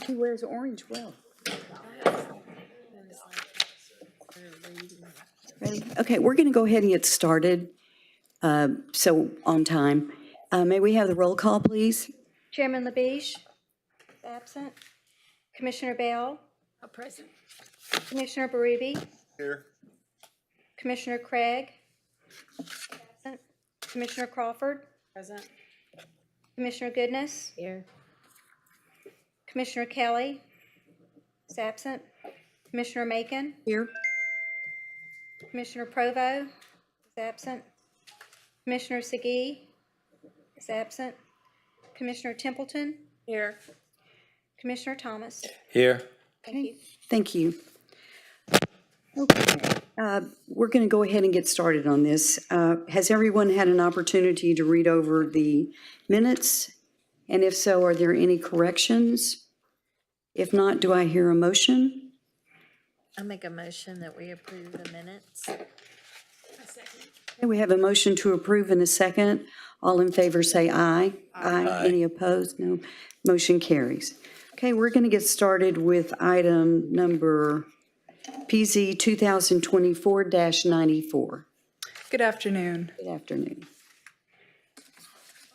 He wears orange well. Ready? Okay, we're going to go ahead and get started, so on time. May we have the roll call, please? Chairman LaBeige, absent. Commissioner Bell, Present. Commissioner Berube, Here. Commissioner Craig, absent. Commissioner Crawford, Present. Commissioner Goodness, Here. Commissioner Kelly is absent. Commissioner Macon, Here. Commissioner Provo is absent. Commissioner Segee is absent. Commissioner Templeton, Here. Commissioner Thomas. Here. Okay, thank you. Okay, we're going to go ahead and get started on this. Has everyone had an opportunity to read over the minutes? And if so, are there any corrections? If not, do I hear a motion? I make a motion that we approve the minutes. Okay, we have a motion to approve in a second. All in favor say aye. Aye. Any opposed? No. Motion carries. Okay, we're going to get started with item number PZ 2024-94. Good afternoon. Good afternoon.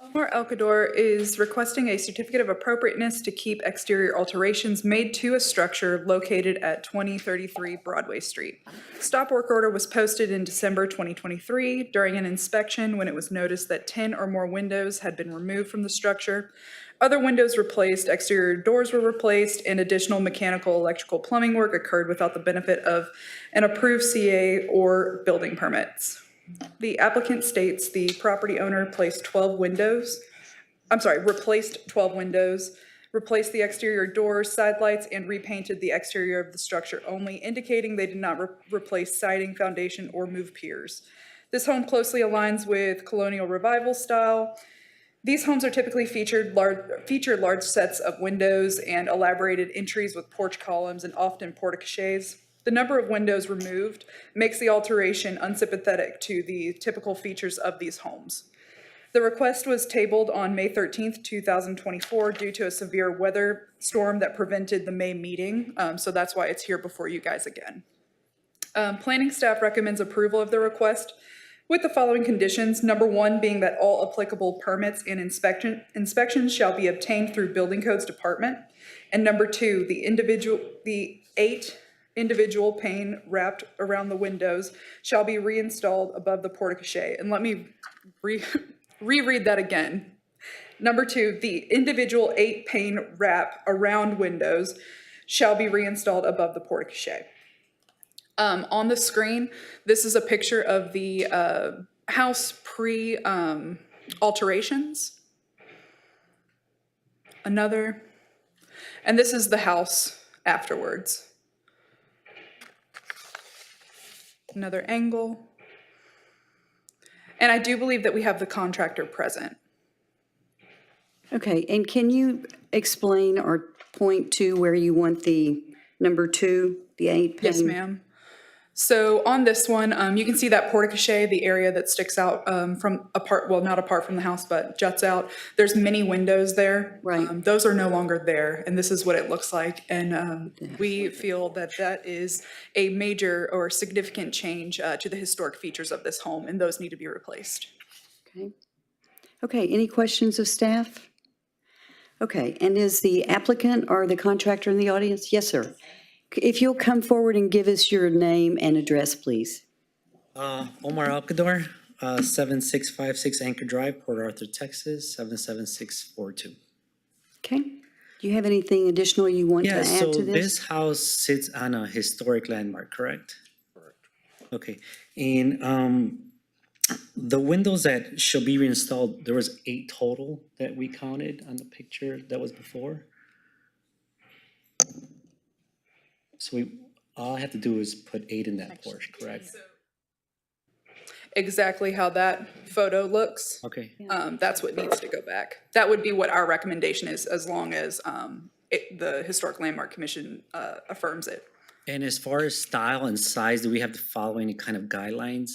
Omar Elkador is requesting a certificate of appropriateness to keep exterior alterations made to a structure located at 2033 Broadway Street. Stop work order was posted in December 2023 during an inspection when it was noticed that 10 or more windows had been removed from the structure. Other windows replaced, exterior doors were replaced, and additional mechanical, electrical, plumbing work occurred without the benefit of an approved CA or building permits. The applicant states the property owner replaced 12 windows, replaced the exterior doors, side lights, and repainted the exterior of the structure only, indicating they did not replace siding, foundation, or move piers. This home closely aligns with colonial revival style. These homes are typically feature large sets of windows and elaborated entries with porch columns and often porticoches. The number of windows removed makes the alteration unsympathetic to the typical features of these homes. The request was tabled on May 13th, 2024 due to a severe weather storm that prevented the May meeting, so that's why it's here before you guys again. Planning staff recommends approval of the request with the following conditions. Number one being that all applicable permits and inspections shall be obtained through Building Codes Department. And number two, the 8 individual pane wrapped around the windows shall be reinstalled above the porticoche. And let me reread that again. Number two, the individual 8 pane wrap around windows shall be reinstalled above the porticoche. On the screen, this is a picture of the house pre-alterations. Another, and this is the house afterwards. Another angle. And I do believe that we have the contractor present. Okay, and can you explain or point to where you want the number 2, the 8 pane? Yes, ma'am. So on this one, you can see that porticoche, the area that sticks out from apart, well, not apart from the house, but juts out. There's many windows there. Right. Those are no longer there, and this is what it looks like. And we feel that that is a major or significant change to the historic features of this home, and those need to be replaced. Okay. Okay, any questions of staff? Okay, and is the applicant or the contractor in the audience? Yes, sir. If you'll come forward and give us your name and address, please. Omar Alcador, 7656 Anchor Drive, Port Arthur, Texas, 77642. Okay. Do you have anything additional you want to Yeah, add so to this house sits on a historic landmark, correct? Correct. Okay, and the windows that shall be reinstalled, there was 8 total that we counted on the picture that was before. So all I have to do is put 8 in that porch, correct? Exactly how that photo looks. Okay. That's what needs to go back. That would be what our recommendation is, as long as the Historic Landmark Commission affirms it. And as far as style and size, do we have to follow any kind of guidelines?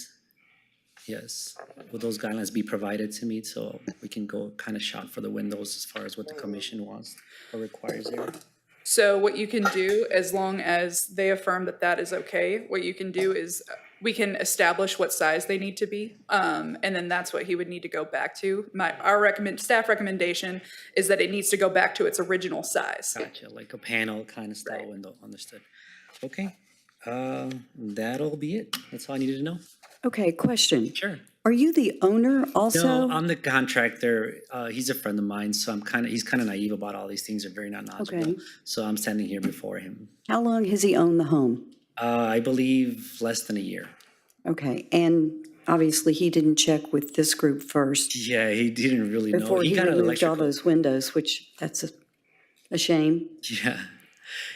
Yes. Will those guidelines be provided to me so we can go kind of shop for the windows as far as what the commission wants or requires there? So what you can do, as long as they affirm that that is okay, what you can do is we can establish what size they need to be. And then that's what he would need to go back to. Staff recommendation is that it needs to go back to its original size. Gotcha, like a panel kind of style Right. window, understood. Okay, that'll be it. That's all I needed to know. Okay, question. Sure. Are you the owner also? No, I'm the contractor. He's a friend of mine, so he's kind of naive about all these things. They're very not knowledgeable. Okay. So I'm standing here before him. How long has he owned the home? I believe less than a year. Okay, and obviously he didn't check with this group first Yeah, he didn't really know. before he got an removed all electrical. those windows, which that's a shame. Yeah,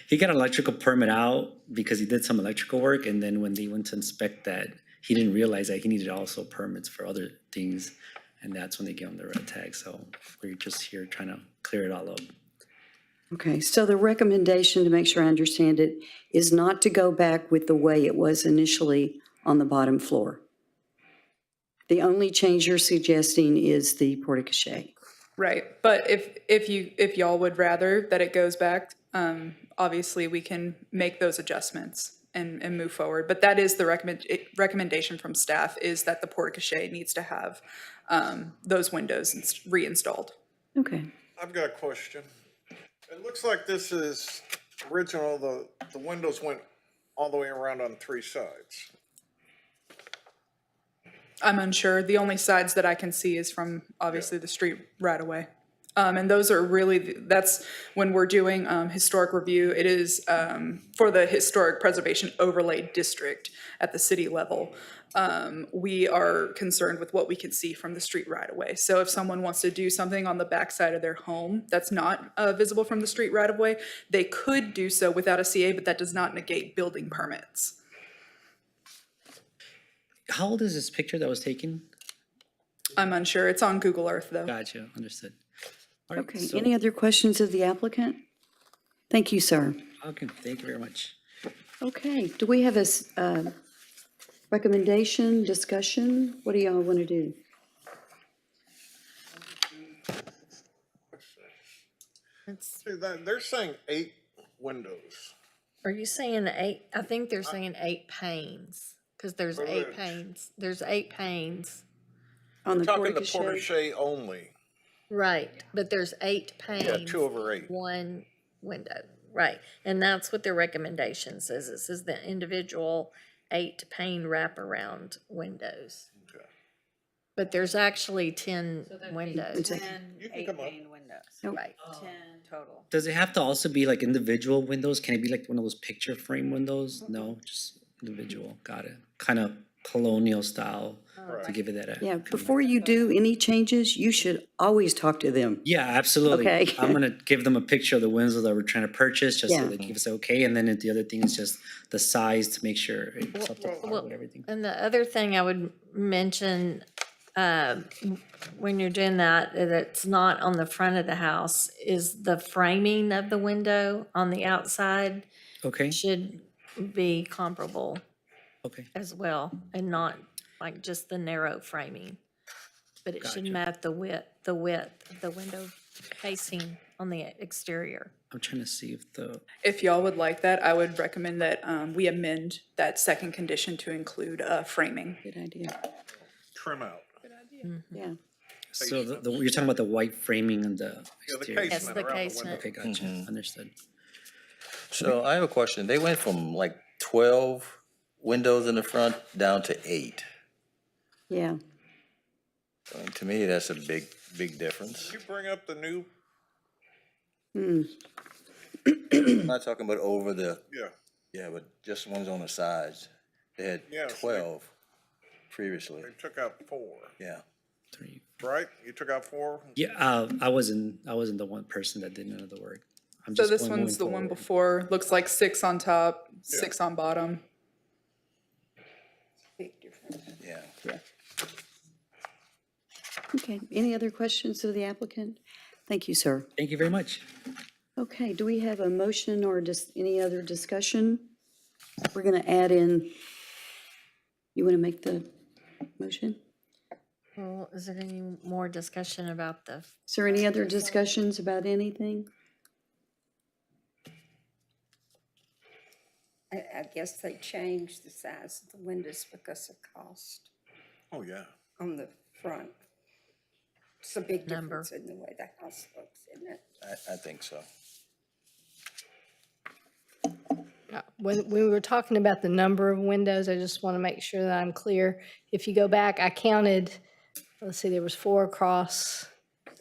he got an electrical permit out because he did some electrical work, and then when they went to inspect that, he didn't realize that he needed also permits for other things, and that's when they gave him the red tag. So we're just here trying to clear it all up. Okay, so the recommendation, to make sure I understand it, is not to go back with the way it was initially on the bottom floor. The only change you're suggesting is the porte-cochere. Right, but if y'all would rather that it goes back, obviously we can make those adjustments and move forward. But that is the recommendation from staff, is that the porte-cochere needs to have those windows reinstalled. Okay, I've got a question. It looks like this is original, the windows went all the way around on 3 sides. I'm unsure. The only sides that I can see is from obviously the street right away. And those are really, that's when we're doing historic review. It is for the Historic Preservation Overlay District at the city level. We are concerned with what we can see from the street right away. So if someone wants to do something on the backside of their home that's not visible from the street right away, they could do so without a CA, but that does not negate building permits. How old is this picture that was taken? I'm unsure. It's on Google Earth though. Gotcha, understood. All right, okay. so- Any other questions of the applicant? Thank you, sir. Okay, thank you very much. Okay, do we have a recommendation, discussion? What do y'all want to do? See, they're saying 8 windows. Are you saying 8? I think they're saying 8 panes, because there's 8 Right. panes. There's 8 panes. On the Talking the porte-cochere? porte-cochere only. Right, but there's 8 panes. Yeah, 2/8. One window, right. And that's what their recommendation says. It says the individual 8 pane wraparound windows. Okay. But there's actually 10 windows. You can come up. Nope. Right. Total. Does it have to also be like individual windows? Can it be like one of those picture frame windows? No, just individual, got it. Kind of colonial style to give it that. Yeah, before you do any changes, you should always talk to them. Yeah, absolutely. Okay. I'm gonna give them a picture of the windows that we're trying to purchase, just so Yeah. they give us okay, and then the other thing is just the size to make sure it's up to par Well, with everything. And the other thing I would mention, when you're doing that, it's not on the front of the house, is the framing of the window on the outside Okay, should be comparable okay, as well, and not like just the narrow framing. But it should Gotcha. match the width of the window facing on the exterior. I'm trying to see if If y'all would like that, I would recommend that we amend that second condition to include framing. Good idea. Trim out. Yeah. so you're talking about the white framing on the Yeah, the exterior. Yes, casement the around the casement. window. Okay, gotcha, understood. So I have a question. They went from like 12 windows in the front down to 8. Yeah. To me, that's a big difference. Did you bring up the new, I'm not talking about over the, yeah, but just ones on the sides. They had Yeah, it's like- 12 previously, they took out 4, yeah. 3. right? You took out 4? Yeah, I wasn't the one person that did none of the work. I'm So just this moving one's the one forward. before, looks like 6 on top, 6 on bottom. Yeah. Okay, any other questions of the applicant? Thank you, sir. Thank you very much. Okay, do we have a motion or just any other discussion? We're going to add in, you want to make the motion? Well, is there any more discussion about the, Is there any other discussions about anything? I guess they changed the size of the windows because of cost Oh, yeah. on the front. It's a big Number. difference in the way the house looks, isn't it? I think so. When we were talking about the number of windows, I just want to make sure that I'm clear. If you go back, I counted, let's see, there was 4 across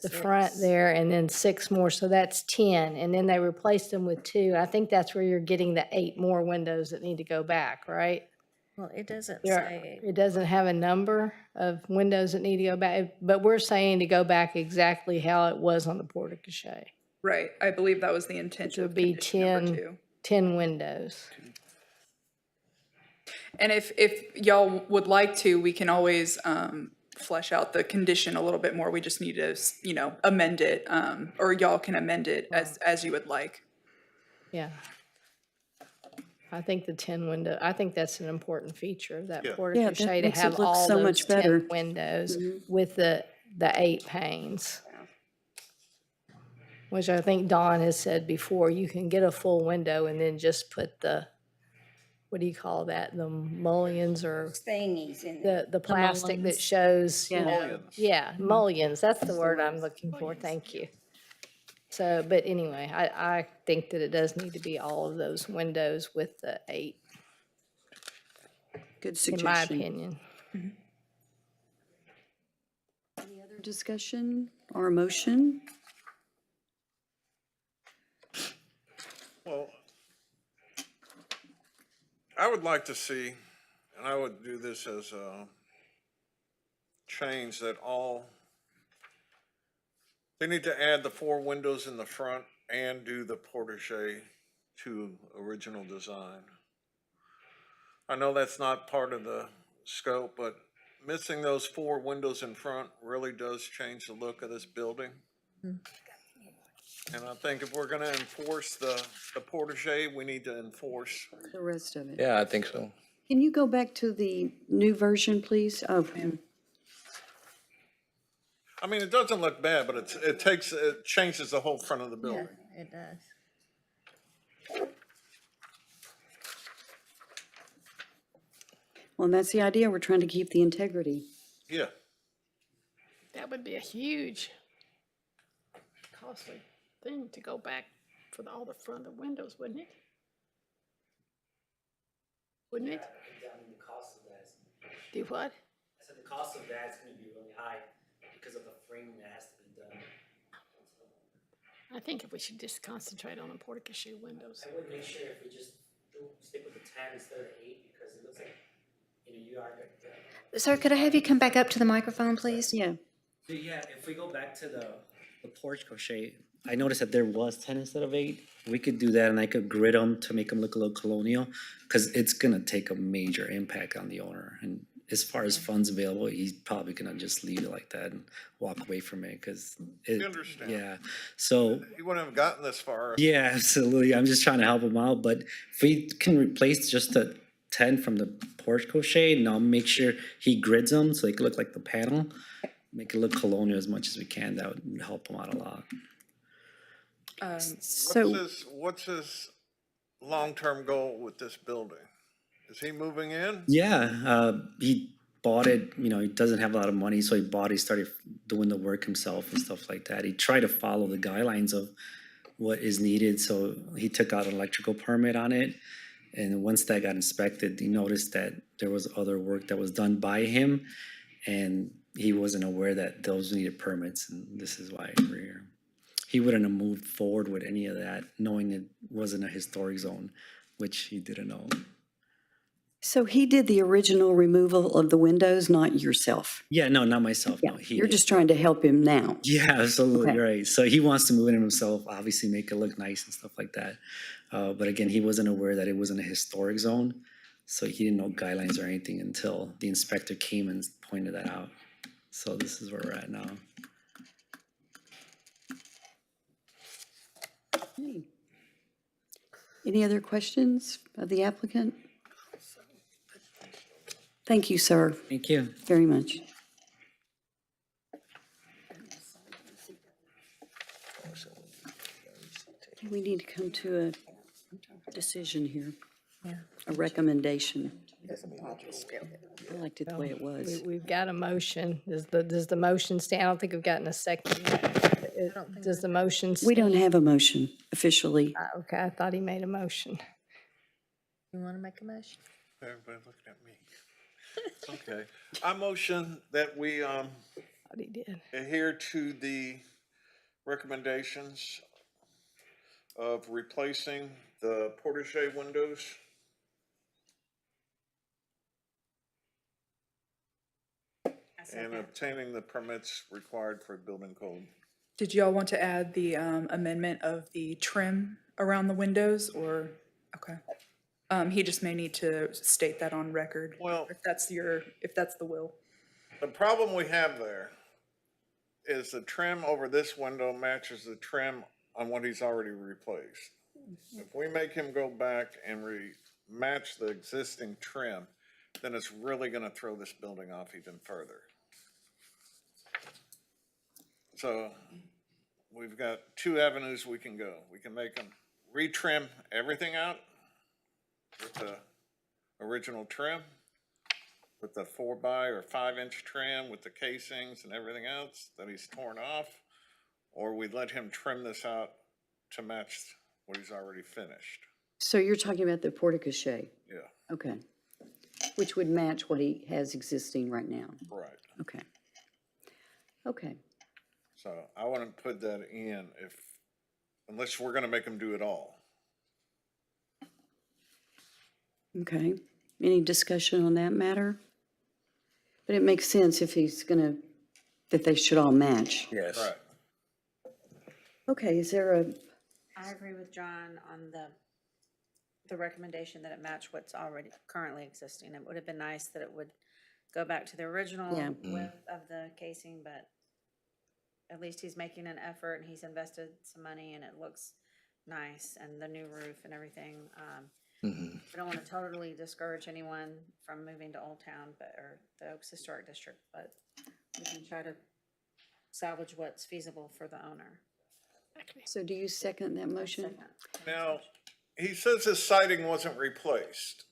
the front there and then 6 more, so that's 10. And then they replaced them with 2. I think that's where you're getting the 8 more windows that need to go back, right? Well, it doesn't There- say, It doesn't have a number of windows that need to go back, but we're saying to go back exactly how it was on the porte cochere. Right, I believe that was the intent Which would of be condition number 10, 2. 10 windows. And if y'all would like to, we can always flesh out the condition a little bit more. We just need to, amend it, or y'all can amend it as you would like. Yeah. I think the 10 window, I think that's an important feature of that Yeah. porte Yeah, that cochere, to makes it have look all so those much better. 10 windows with the 8 panes. Which I think Dawn has said before, you can get a full window and then just put the, what do you call that, the mullions or Thingies in there. the plastic that mullions. shows, you Yeah. know. Mullions. Yeah, mullions, that's the word I'm looking for, thank you. So, but anyway, I think that it does need to be all of those windows with the 8, Good in my suggestion. opinion. Any other discussion or motion? Well, I would like to see, and I would do this as a change that they need to add the 4 windows in the front and do the portiche to original design. I know that's not part of the scope, but missing those 4 windows in front really does change the look of this building. And I think if we're gonna enforce the portiche, we need to enforce. The rest of it. Yeah, I think so. Can you go back to the new version, please? Oh, I mean, it doesn't look bad, but it changes the whole front of the building. it does. well, and that's the idea. We're trying to keep the integrity. Yeah. That would be a huge costly thing to go back for all the front of windows, wouldn't it? Wouldn't it? I mean, the cost of that is, Do what? I said the cost of that is gonna be really high because of the framing that has to be done. I think if we should just concentrate on the porte cochere windows. I would make sure if we just stick with the 10 instead of 8, because it looks like, you are good. Sir, could I have you come back up to the microphone, please? Yeah. Yeah, if we go back to the porch crochet, I noticed that there was 10 instead of 8. We could do that, and I could grid them to make them look a little colonial, because it's gonna take a major impact on the owner. And as far as funds available, he's probably gonna just leave it like that and walk away from it, because it. You understand. Yeah, so. You wouldn't have gotten this far. Yeah, absolutely. I'm just trying to help him out, but if we can replace just the 10 from the porch crochet, and I'll make sure he grids them so they can look like the panel, make it look colonial as much as we can, that would help him out a lot. So, What's his long-term goal with this building? Is he moving in? Yeah, he bought it, he doesn't have a lot of money, so he started doing the work himself and stuff like that. He tried to follow the guidelines of what is needed, so he took out an electrical permit on it. And once that got inspected, he noticed that there was other work that was done by him, and he wasn't aware that those needed permits, and this is why we're here. He wouldn't have moved forward with any of that, knowing it wasn't a historic zone, which he didn't know. so he did the original removal of the windows, not yourself? Yeah, no, not myself, Yeah, no. He you're did. just trying to help him now. Yeah, absolutely, Okay. right. So he wants to move in himself, obviously make it look nice and stuff like that. But again, he wasn't aware that it wasn't a historic zone, so he didn't know guidelines or anything until the inspector came and pointed that out. So this is where we're at now. Any other questions of the applicant? Thank you, sir, Thank you. very much. We need to come to a decision here. a recommendation. Scale. I liked it the way it was. We've got a motion. Does the motion stand? I don't think we've gotten a second yet. Does the motion stand? We don't have a motion officially. Okay, I thought he made a motion. You want to make a motion? Everybody looking at me. Okay. I motion that we, Thought he did. adhere to the recommendations of replacing the portiche windows. And obtaining the permits required for building code. Did y'all want to add the amendment of the trim around the windows, or, okay? He just may need to state that on record. Well- If that's the will. The problem we have there is the trim over this window matches the trim on what he's already replaced. If we make him go back and match the existing trim, then it's really gonna throw this building off even further. So we've got two avenues we can go. We can make them retrim everything out with the original trim, with the 4x or 5-inch trim with the casings and everything else that he's torn off, or we let him trim this out to match what he's already finished. So you're talking about the portico-chat? Yeah, Okay. Which would match what he has existing right now? right. Okay. Okay. So I wouldn't put that in unless we're gonna make him do it all. Okay. Any discussion on that matter? But it makes sense if he's gonna, that they should all match. Yes. Right. Okay, is there a, I agree with John on the recommendation that it match what's already currently existing. It would have been nice that it would go back to the original Yeah. width of the casing, but at least he's making an effort and he's invested some money and it looks nice, and the new roof and everything. Mhm. I don't want to totally discourage anyone from moving to Old Town, or the Oaks Historic District, but we can try to salvage what's feasible for the owner. so do you second that motion? Now, he says his siding wasn't replaced.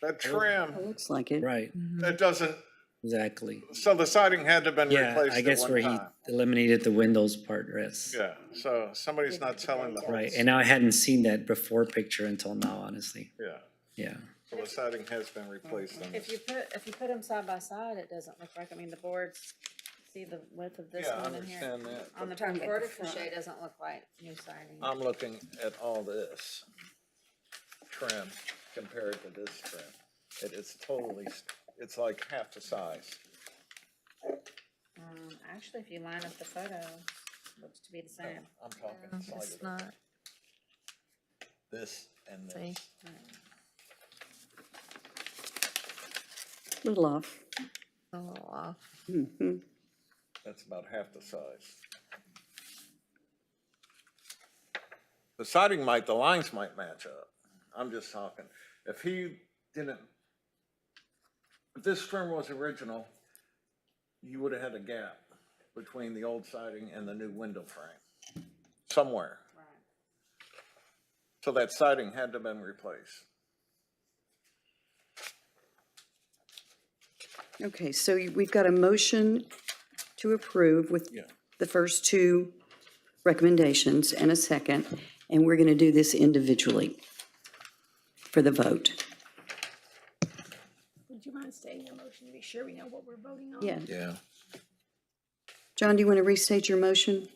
That It trim, looks like it. Right, that doesn't, exactly. so the siding had to have been Yeah, replaced I at guess one where he time. eliminated the windows part, yes. Yeah, so somebody's not telling the whole. Right, and I hadn't seen that before picture until now, honestly. Yeah, Yeah. so the siding has been replaced on If this. you put them side by side, it doesn't look like, I mean, the boards, see the width of this Yeah, I one in here? understand that. On the Talking about the vertical front. shade doesn't look like new siding. I'm looking at all this trim compared to this trim. It's totally, it's like half the size. Actually, if you line up the photo, it looks to be the same. I'm talking It's side of not, this and see, this. Little off. a little off. Mhm. That's about half the size. The siding might, the lines might match up. I'm just talking. If he didn't, if this trim was original, you would have had a gap between the old siding and the new window frame, somewhere. So that siding had to have been replaced. Okay, so we've got a motion to approve with Yeah. the first two recommendations and a second, and we're going to do this individually for the vote. Would you mind stating your motion to be sure we know what we're voting on? Yeah. Yeah. John, do you want to restate your motion?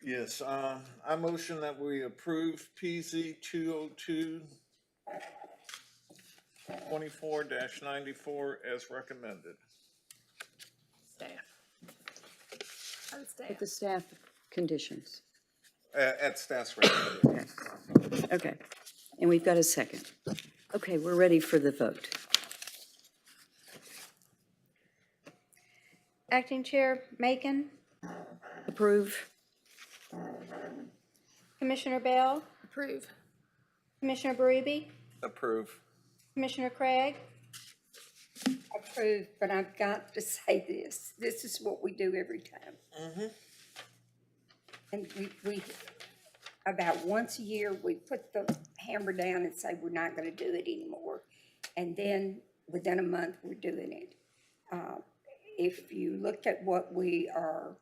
Yes, I motion that we approve PZ 202-24-94 as recommended. Staff. How does staff? With the staff conditions. At staff's recommendation. Okay, and we've got a second. Okay, we're ready for the vote. Acting Chair Macon, Approve? Commissioner Bell, Approve. Commissioner Berube, Approve. Commissioner Craig, Approved, but I've got to say this. This is what we do every time. And we, about once a year, we put the hammer down and say, we're not gonna do it anymore. And then within a month, we're doing it. If you look at what we are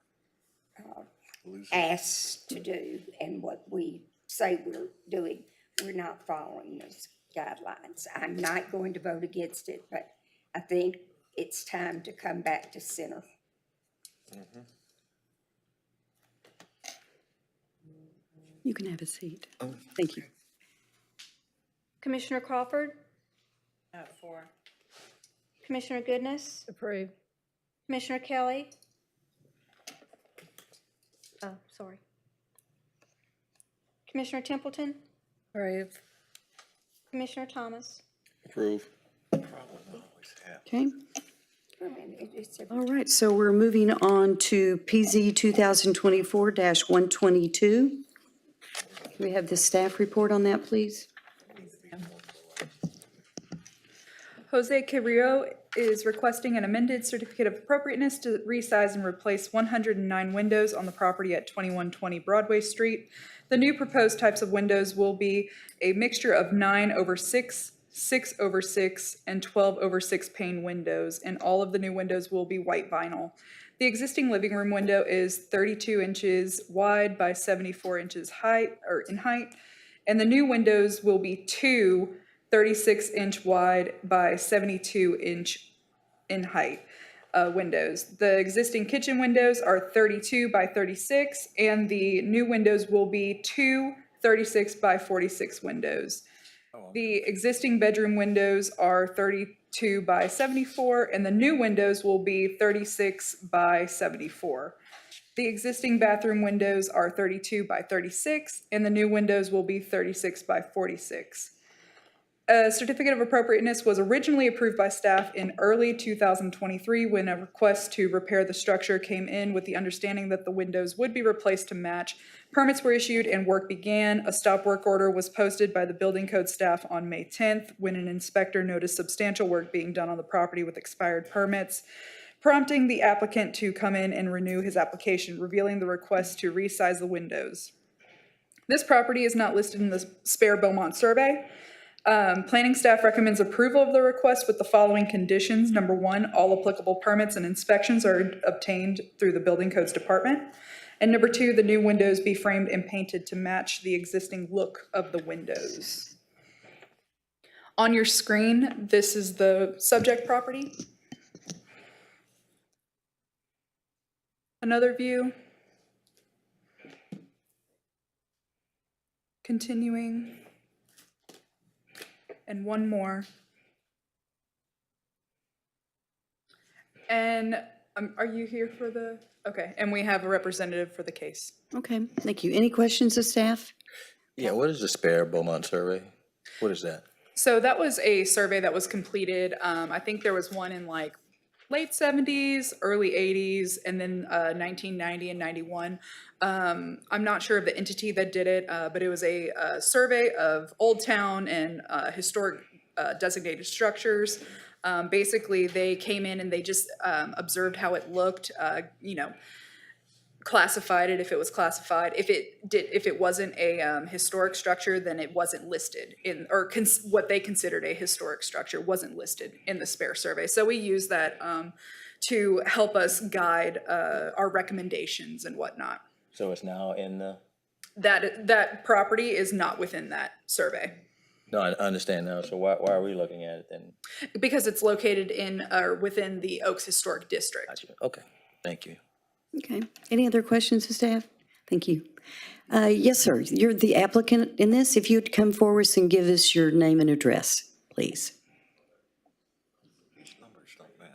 asked to do and what we say we're doing, we're not following those guidelines. I'm not going to vote against it, but I think it's time to come back to center. You can have a seat. Thank you. Commissioner Crawford, 4. Commissioner Goodness, Approve. Commissioner Kelly. Oh, sorry. Commissioner Templeton, Approve. Commissioner Thomas. Approve. Okay. I mean, it's a All right, so we're moving on to PZ 2024-122. Can we have the staff report on that, please? Jose Carrillo is requesting an amended certificate of appropriateness to resize and replace 109 windows on the property at 2120 Broadway Street. The new proposed types of windows will be a mixture of 9/6, 6/6, and 12/6 pane windows, and all of the new windows will be white vinyl. The existing living room window is 32 inches wide by 74 inches in height, and the new windows will be two 36-inch wide by 72-inch in height windows. The existing kitchen windows are 32 by 36, and the new windows will be two 36 by 46 windows. The existing bedroom windows are 32 by 74, and the new windows will be 36 by 74. The existing bathroom windows are 32 by 36, and the new windows will be 36 by 46. A certificate of appropriateness was originally approved by staff in early 2023 when a request to repair the structure came in with the understanding that the windows would be replaced to match. Permits were issued and work began. A stop work order was posted by the building code staff on May 10th when an inspector noticed substantial work being done on the property with expired permits, prompting the applicant to come in and renew his application, revealing the request to resize the windows. This property is not listed in the spare Beaumont survey. Planning staff recommends approval of the request with the following conditions. Number one, all applicable permits and inspections are obtained through the building codes department. And number two, the new windows be framed and painted to match the existing look of the windows. On your screen, this is the subject property. Another view. Continuing. And one more. And are you here for the, okay, and we have a representative for the case. Okay, thank you. Any questions of staff? Yeah, what is the spare Beaumont survey? What is that? So that was a survey that was completed. I think there was one in like late 70s, early 80s, and then 1990 and 91. I'm not sure of the entity that did it, but it was a survey of Old Town and historic designated structures. Basically, they came in and they just observed how it looked, classified it if it was classified. If it wasn't a historic structure, then it wasn't listed in, or what they considered a historic structure wasn't listed in the spare survey. So we use that to help us guide our recommendations and whatnot. So it's now in the, That property is not within that survey no, I understand now. So why are we looking at it then? because it's located in or within the Oaks Historic District. Gotcha. Okay, thank you. Okay. Any other questions of staff? Thank you. Yes, sir. You're the applicant in this. If you'd come forward and give us your name and address, please. These numbers don't match.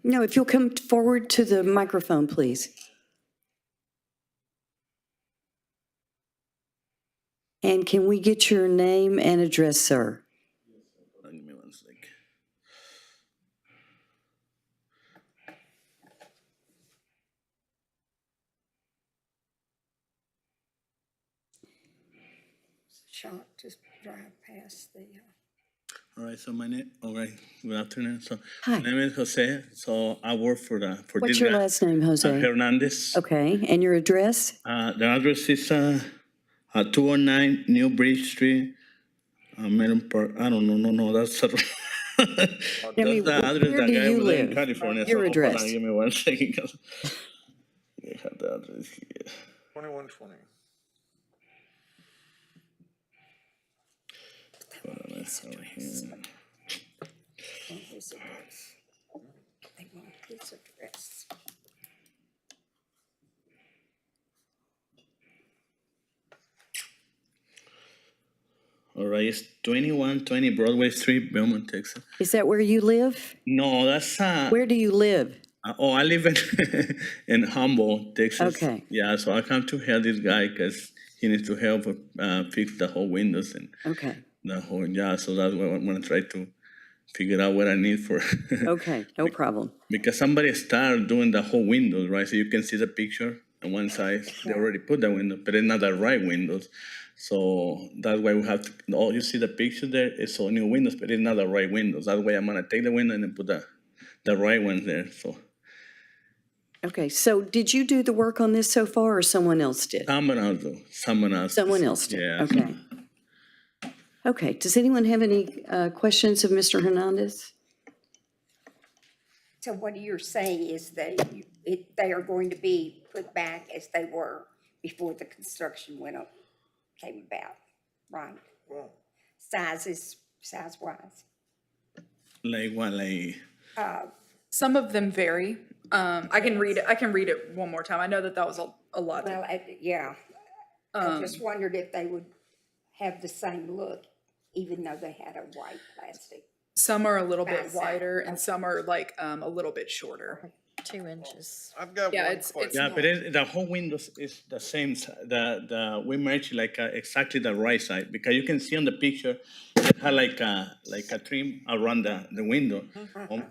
No, if you'll come forward to the microphone, please. And can we get your name and address, sir? Give me one sec. shock to drive past the All right, so all right, good afternoon. So, Hi. my name is Jose, so I work for What's this your guy, last name, Jose? Hernandez. Okay, and your address? The address is 209 New Bridge Street, Melon Park. I don't know, no, that's that's mean, the address where that do guy you over there in live? California. Your So hold on, address. give me 1 second, 'cause I have the address here. 2120. Hold on, it's over here. Want his address. They want his address. All right, it's 2120 Broadway Street, Beaumont, Texas. Is that where you live? No, that's Where do you live? I live in in Humboldt, Texas. Okay. Yeah, so I come to help this guy because he needs to help fix the whole windows and Okay, the whole, yeah, so that's why I'm gonna try to figure out what I need for. okay, no problem. Because somebody started doing the whole windows, right? So you can see the picture on one side, they already put the window, but it's not the right windows. So that's why we have to, oh, you see the picture there, it's all new windows, but it's not the right windows. That's why I'm gonna take the window and then put the right ones there, so. Okay, so did you do the work on this so far, or someone else did? Someone else do, someone else. Someone else did, Yeah. okay. Okay, does anyone have any questions of Mr. Hernandez? So what you're saying is that they are going to be put back as they were before the construction came about, right? Size-wise. Like what, like? Some of them vary. I can read it one more time. I know that was a lot. Well, yeah. I just wondered if they would have the same look, even though they had a white plastic. Some are a little bit Backside. wider and some are like a little bit shorter. 2 inches. I've got Yeah, one it's question. Yeah, but the whole windows is the same, we match like exactly the right side, because you can see on the picture, it had like a trim around the window.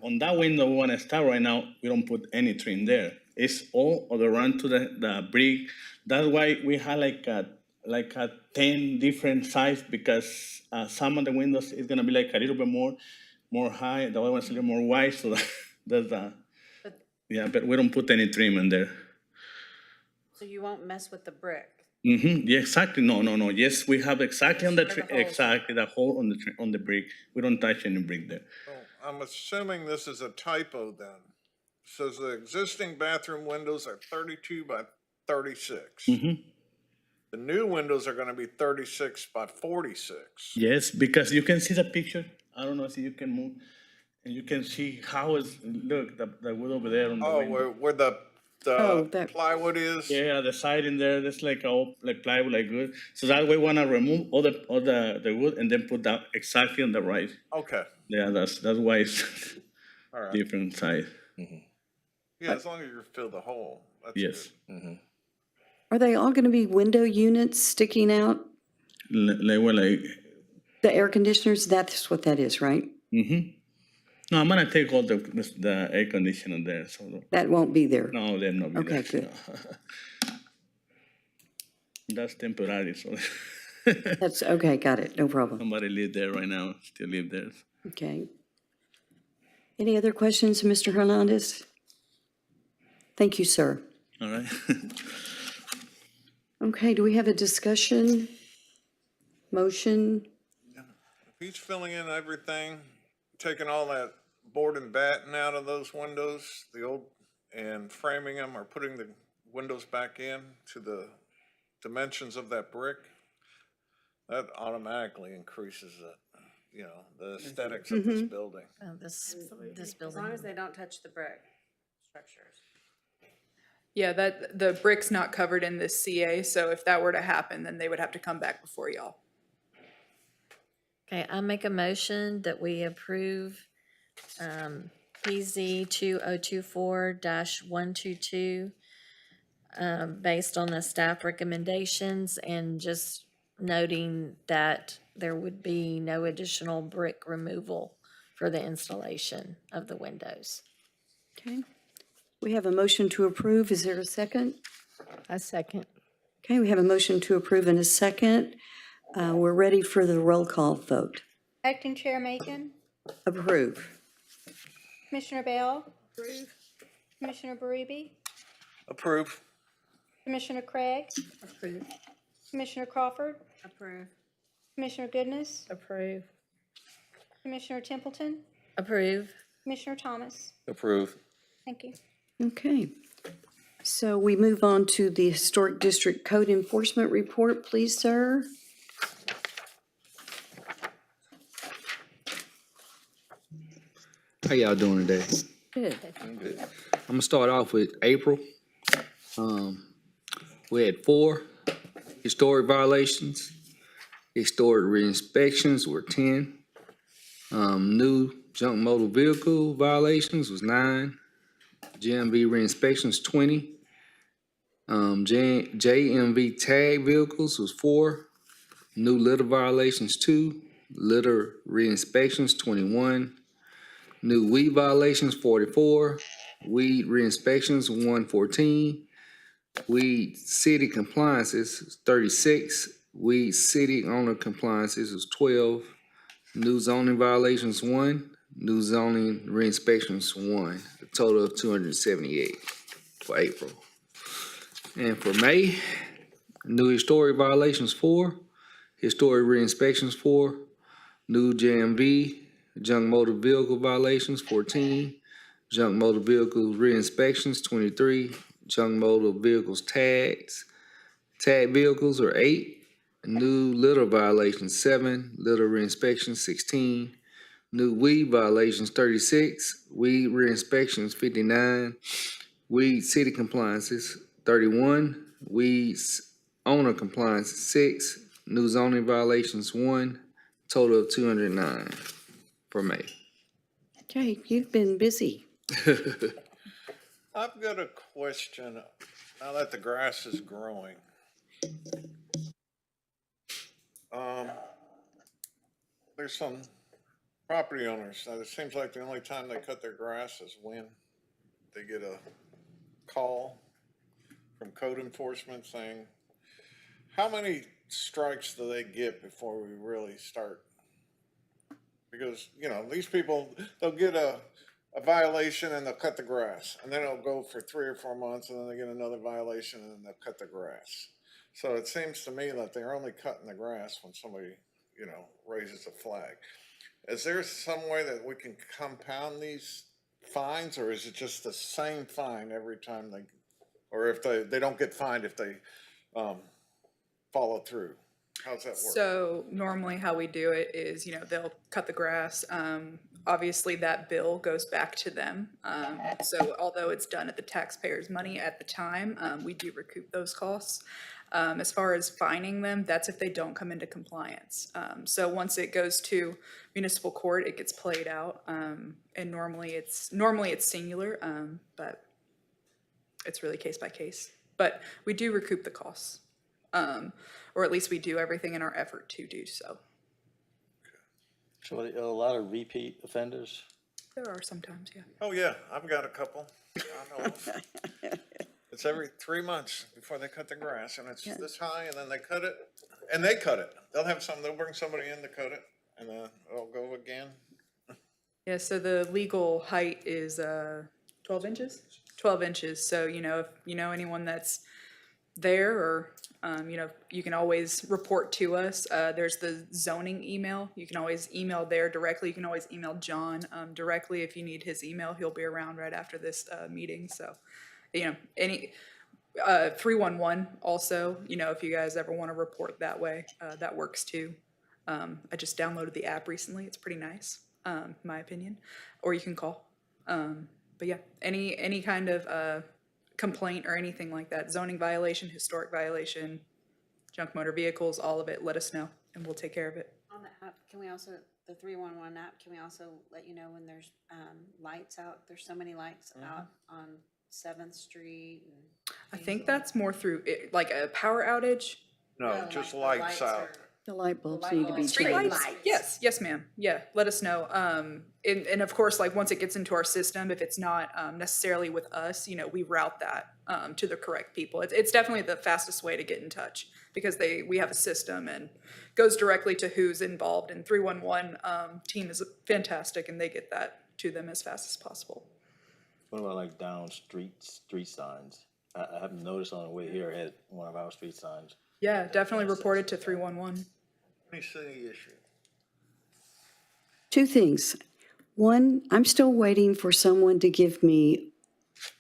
On that window, we wanna start right now, we don't put any trim there. It's all around to the brick. That's why we had like a 10 different size, because some of the windows is gonna be like a little bit more high, the other one's a little more wide, so that's yeah, but we don't put any trim in there. So you won't mess with the brick? Yeah, exactly. No. Yes, we have exactly on the Where the holes are. exactly the hole on the brick. We don't touch any brick there. Well, I'm assuming this is a typo then. Says the existing bathroom windows are 32 by 36. The new windows are gonna be 36 by 46. Yes, because you can see the picture. I don't know if you can move, and you can see how is, look, the wood over there on the Oh, window. where the that- plywood is? Yeah, the side in there, that's like like plywood, like good. So that way, we wanna remove all the wood and then put that exactly on the right. Okay, Yeah, that's why it's all right. different size. Yeah, as long as you fill the hole, that's good. Yes. Are they all going to be window units sticking out? Like. The air conditioners, that's what that is, right? No, I'm gonna take all the air conditioner there, so. That won't be there? No, they're not. Be Okay, there, good. no. That's temporary, so That's, okay, got it, no problem. somebody live there right now, still live there. Okay. Any other questions, Mr. Hernandez? Thank you, sir. All right. Okay, do we have a discussion? Motion? He's filling in everything, taking all that board and batten out of those windows, and framing them or putting the windows back in to the dimensions of that brick. That automatically increases the aesthetics of this building. This As building. long as they don't touch the brick structures. Yeah, the brick's not covered in this CA, so if that were to happen, then they would have to come back before y'all. Okay, I make a motion that we approve PZ 2024-122 based on the staff recommendations, and just noting that there would be no additional brick removal for the installation of the windows. Okay. We have a motion to approve. Is there a second? I second. Okay, we have a motion to approve and a second. We're ready for the roll call vote. Acting Chair Macon, Approve. Commissioner Bell. Approve. Commissioner Berube, Approve. Commissioner Craig, Approve. Commissioner Crawford, Approve. Commissioner Goodness, Approve. Commissioner Templeton, Approve. Commissioner Thomas. Approve. Thank you. Okay. So we move on to the Historic District Code Enforcement Report, please, sir. How y'all doing today? Good. I'm gonna start off with April. We had 4 historic violations. Historic re-inspections were 10. New junk motor vehicle violations was 9. JMV re-inspections 20. JMV tag vehicles was 4. New litter violations 2. Litter re-inspections 21. New weed violations 44. Weed re-inspections 114. Weed city compliances 36. Weed city owner compliances was 12. New zoning violations 1. New zoning re-inspections 1. A total of 278 for April. And for May, new historic violations 4. Historic re-inspections 4. New JMV junk motor vehicle violations 14. Junk motor vehicles re-inspections 23. Junk motor vehicles tags. Tag vehicles are 8. New litter violations 7. Litter re-inspections 16. New weed violations 36. Weed re-inspections 59. Weed city compliances 31. Weed owner compliances 6. New zoning violations 1. Total of 209 for May. Okay, you've been busy. I've got a question. Now that the grass is growing, there's some property owners, now it seems like the only time they cut their grass is when they get a call from code enforcement saying, how many strikes do they get before we really start? Because, you know, these people, they'll get a violation and they'll cut the grass. And then it'll go for 3 or 4 months and then they get another violation and then they'll cut the grass. So it seems to me that they're only cutting the grass when somebody, you know, raises a flag. Is there some way that we can compound these fines, or is it just the same fine every time they, or if they don't get fined if they follow through? How's that work? So normally how we do it is, you know, they'll cut the grass. Obviously that bill goes back to them. So although it's done at the taxpayer's money at the time, we do recoup those costs. As far as fining them, that's if they don't come into compliance. So once it goes to municipal court, it gets played out. And normally it's singular, but it's really case by case. But we do recoup the costs. Or at least we do everything in our effort to do so. So a lot of repeat offenders? There are sometimes, yeah. Oh, yeah, I've got a couple. I know. It's every 3 months before they cut the grass, and it's this high, and then they cut it, and they cut it. They'll bring somebody in to cut it, and then it'll go again. Yeah, so the legal height is 12 inches? 12 inches, so, you know, if you know anyone that's there, or, you know, you can always report to us. There's the zoning email. You can always email there directly. You can always email John directly if you need his email. He'll be around right after this meeting, so, you know, any 311 also, you know, if you guys ever want to report that way, that works too. I just downloaded the app recently. It's pretty nice, in my opinion. Or you can call. But yeah, any kind of complaint or anything like that, zoning violation, historic violation, junk motor vehicles, all of it, let us know and we'll take care of it. On the app, can we also, the 311 app, can we also let you know when there's lights out? There's so many lights out on 7th Street. I think that's more through, like a power outage. No, No, just like the lights lights out. The light bulbs light need to be bulbs. Street changed. lights? Yes, ma'am. Yeah, let us know. And of course, like, once it gets into our system, if it's not, necessarily with us, you know, we route that, to the correct people. It's definitely the fastest way to get in touch because we have a system and goes directly to who's involved, and 311, team is fantastic and they get that to them as fast as possible. What about like down street signs? I haven't noticed on the way here at one of our street signs. Yeah, definitely report it to 311. Any city issue. Two things. One, I'm still waiting for someone to give me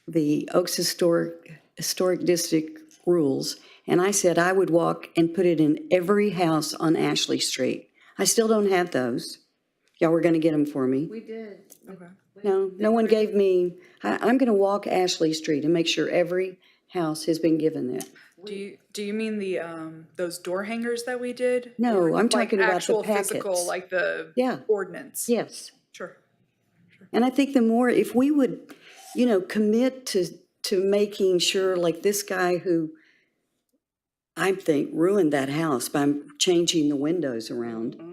the Oaks Historic District rules, and I said I would walk and put it in every house on Ashley Street. I still don't have those. Y'all were gonna get them for me. We did. Okay. No, no one gave me, I'm gonna walk Ashley Street and make sure every house has been given that. Do you mean the, those door hangers that we did? No, Or I'm like talking about the actual physical, packets. like the Yeah. ordinance? Yes. Sure. And I think the more, if we would, you know, commit to making sure, like this guy who I think ruined that house by changing the windows around.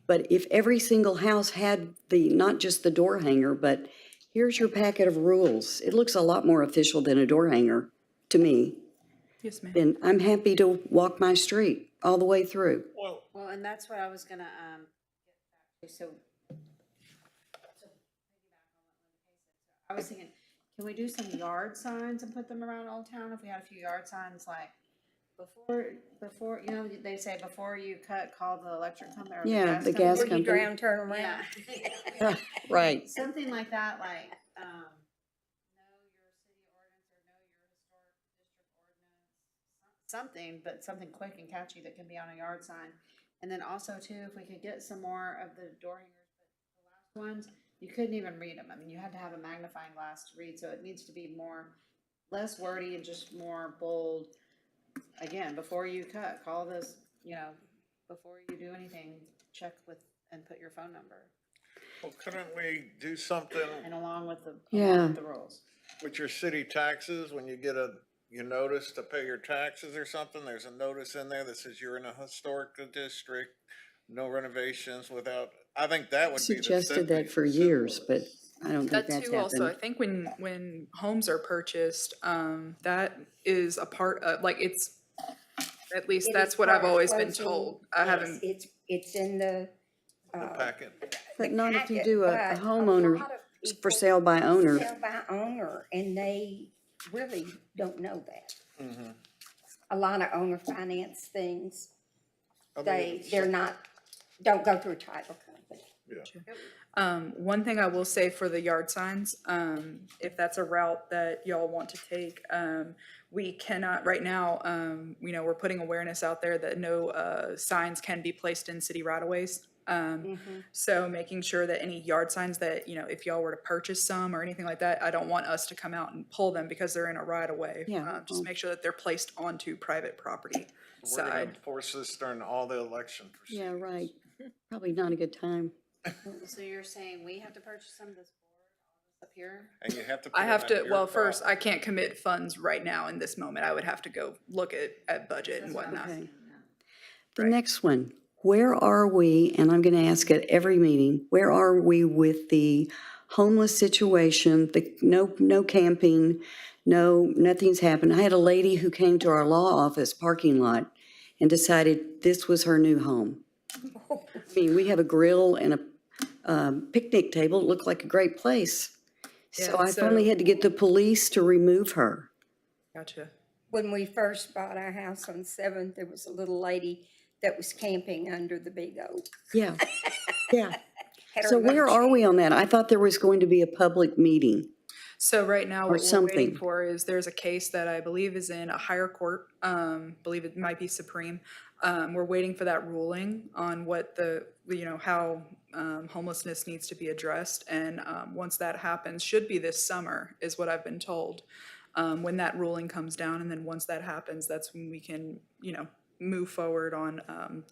But if every single house had not just the door hanger, but here's your packet of rules, it looks a lot more official than a door hanger to me. Yes, ma'am. Then I'm happy to walk my street all the way through. Well, Well, and that's what I was gonna, so. I was thinking, can we do some yard signs and put them around Old Town? If we had a few yard signs, like, before, you know, they say before you cut, call the electric company or the Yeah, gas the company. gas Before you company. drown, turn around. Yeah. Right. Something like that, like, know your city ordinance or know your historic district ordinance. Something, but something quick and catchy that can be on a yard sign. And then also too, if we could get some more of the door hangers, but the last ones, you couldn't even read them. I mean, you had to have a magnifying glass to read, so it needs to be less wordy and just more bold. Again, before you cut, call this, you know, before you do anything, check with and put your phone number. well, couldn't we do something And along with Yeah. the rules. with your city taxes, when you get you notice to pay your taxes or something, there's a notice in there that says you're in a historic district, no renovations without, I think that would be the Suggested that for years, but I don't think That that's too, also, I happened. think when homes are purchased, that is a part of, like, at least It that's is what I've part of always been closing. told. I Yes, haven't, It's in the packet. But not if you packet, do a but homeowner lot of for people sale by owner. Sell by owner, and they really don't know that. A lot of owner finance things, I mean, don't go through a title company. Yeah. one thing I will say for the yard signs, if that's a route that y'all want to take, we cannot, right now, you know, we're putting awareness out there that no, signs can be placed in city right of ways. So making sure that any yard signs that, you know, if y'all were to purchase some or anything like that, I don't want us to come out and pull them because they're in a right of way. Yeah. Just make sure that they're placed onto private property We're gonna side. enforce this during all the election Yeah, procedures. right. Probably not a good time. So you're saying we have to purchase some of this board up here? And you have to. put I have them to, at well, your first, I property. can't commit funds right now in this moment. I would have to go look at budget and whatnot. Okay. The next one, where are we, and I'm gonna ask at every meeting, where are we with the homeless situation, no camping, nothing's happened. I had a lady who came to our law office parking lot and decided this was her new home. I mean, we have a grill and a picnic table, it looked like a great place. So Yeah, I finally had to get the police to remove her. Gotcha. When we first bought our house on 7th, there was a little lady that was camping under the big oak. Yeah, yeah. Had her So little where are we chair. on that? I thought there was going to be a public meeting. So right now, Or what we're waiting something. for is there's a case that I believe is in a higher court, believe it might be Supreme. We're waiting for that ruling on what you know, how homelessness needs to be addressed. And once that happens, should be this summer, is what I've been told. When that ruling comes down, and then once that happens, that's when we can, you know, move forward on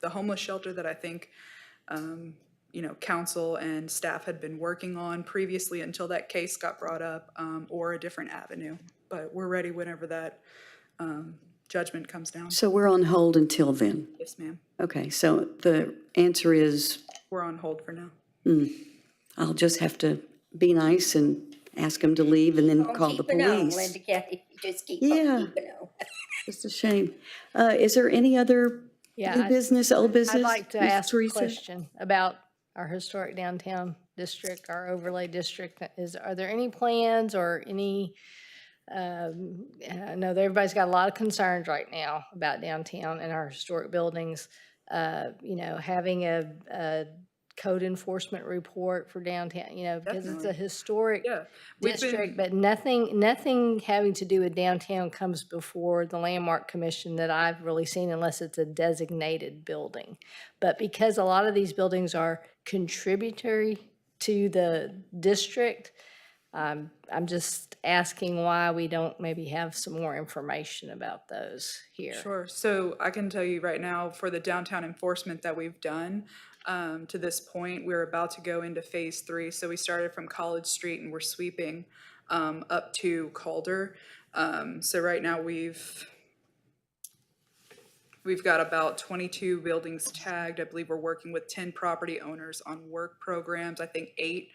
the homeless shelter that I think, you know, council and staff had been working on previously until that case got brought up, or a different avenue. But we're ready whenever that judgment comes down. So we're on hold until then. Yes, ma'am. Okay, so the answer is, We're on hold for now. I'll just have to be nice and ask them to leave and then Don't call the keep it on, police. Linda Kay. Just keep Yeah. on keeping on. Just a shame. Is there any other Yeah, new business, old business? I'd like to Ms. ask a Teresa? question about our historic downtown district, our overlay district. Are there any plans or any, I know that everybody's got a lot of concerns right now about downtown and our historic buildings. Having a code enforcement report for downtown, because it's a historic Yeah. We've district, been, but nothing having to do with downtown comes before the Landmark Commission that I've really seen unless it's a designated building. But because a lot of these buildings are contributory to the district, I'm just asking why we don't maybe have some more information about those here. sure. So I can tell you right now, for the downtown enforcement that we've done, to this point, we're about to go into phase 3. So we started from College Street and we're sweeping up to Calder. So right now we've got about 22 buildings tagged. I believe we're working with 10 property owners on work programs. I think 8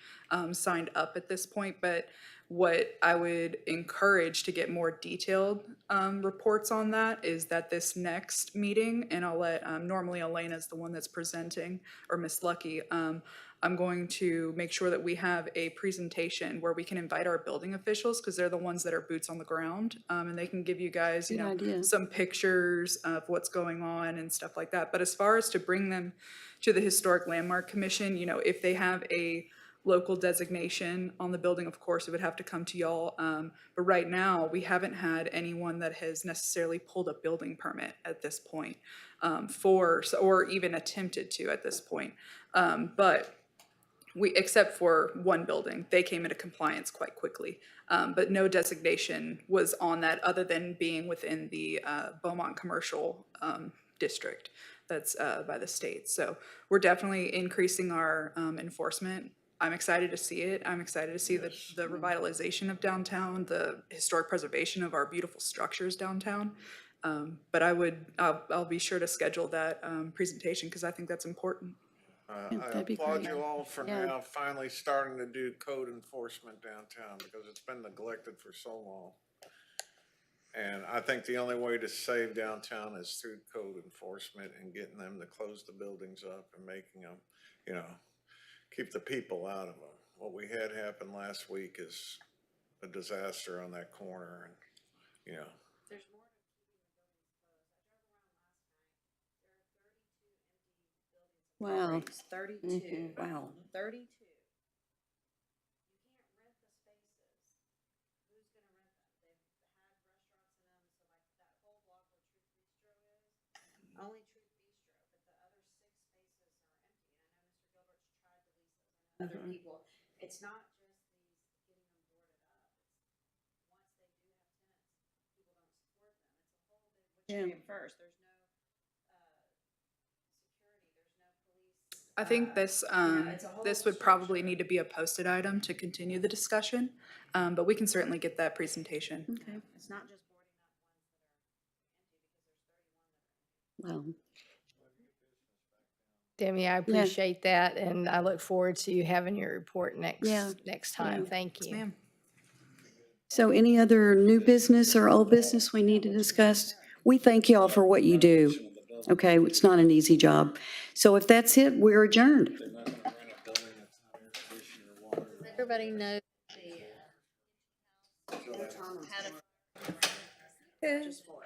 signed up at this point. But what I would encourage to get more detailed reports on that is that this next meeting, and I'll let, normally Elena's the one that's presenting, or Miss Lucky, I'm going to make sure that we have a presentation where we can invite our building officials, because they're the ones that are boots on the ground, and they can give you guys, Good idea. some pictures of what's going on and stuff like that. But as far as to bring them to the Historic Landmark Commission, if they have a local designation on the building, of course, it would have to come to y'all. But right now, we haven't had anyone that has necessarily pulled a building permit at this point, or even attempted to at this point. But except for one building, they came into compliance quite quickly. But no designation was on that other than being within the Beaumont commercial district that's by the state. So we're definitely increasing our enforcement. I'm excited to see it. I'm excited to see the revitalization of downtown, the historic preservation of our beautiful structures downtown. But I'll be sure to schedule that presentation because I think that's important. I that'd be applaud great. you all for Yeah. now finally starting to do code enforcement downtown because it's been neglected for so long. And I think the only way to save downtown is through code enforcement and getting them to close the buildings up and making them, keep the people out of them. What we had happen last week is a disaster on that corner and, There's more. Wow. 32. Wow. 32. Only Truth Bistro, but the other 6 spaces are empty. And I know Mr. Gilbert's tried to lease those to other people. It's not just these getting them boarded up. It's once they do have tenants, people don't support them. It's a whole big, which came first. There's no security, there's no police. I think this, it's a whole this would probably need to be a posted item to continue the discussion, but we can certainly get that presentation. Okay. It's not just boarding up ones that are empty because there's 31 that are empty. Wow. Demi, I appreciate that, and I look forward to you having your report Yeah. next time. Thank you. Ma'am. So any other new business or old business we need to discuss? We thank you all for what you do. Okay, it's not an easy job. So if that's it, we're adjourned. Everybody knows. Just 4.